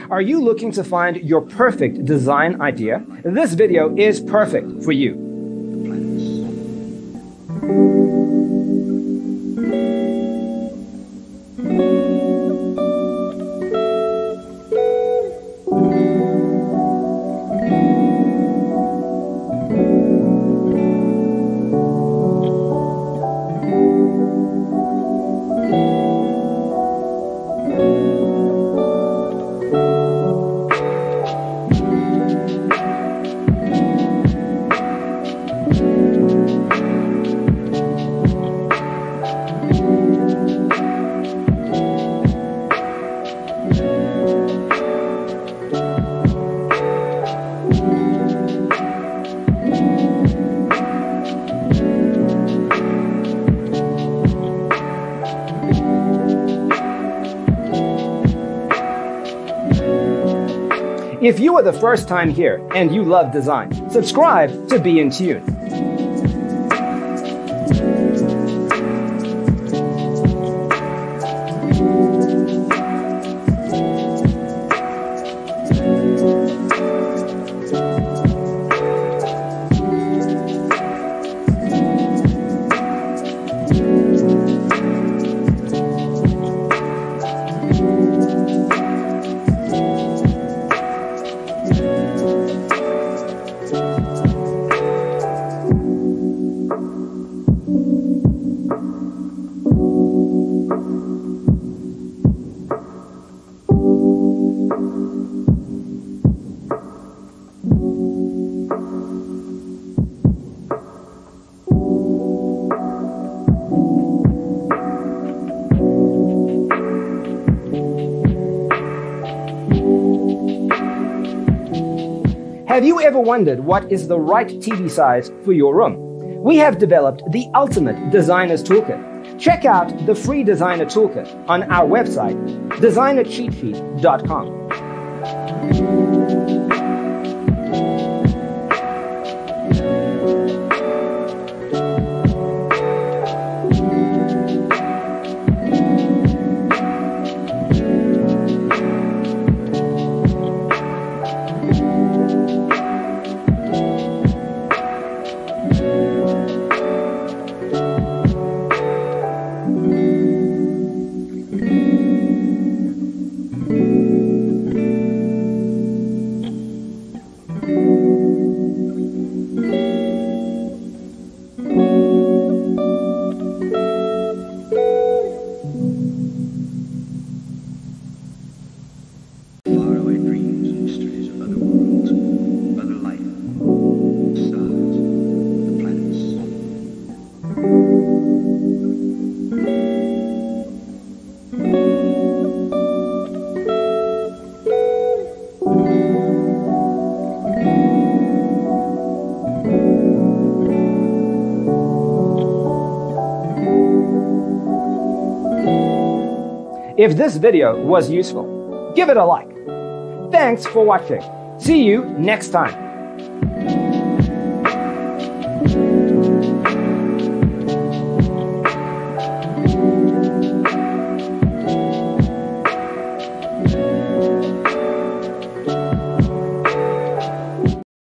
Are you looking to find your perfect design idea? This video is perfect for you. If you are the first time here and you love design, subscribe to Be in Tune. Have you ever wondered what is the right TV size for your room? We have developed the ultimate designer's toolkit. Check out the free designer toolkit on our website, designercheatsheet.com. If this video was useful, give it a like. Thanks for watching. See you next time.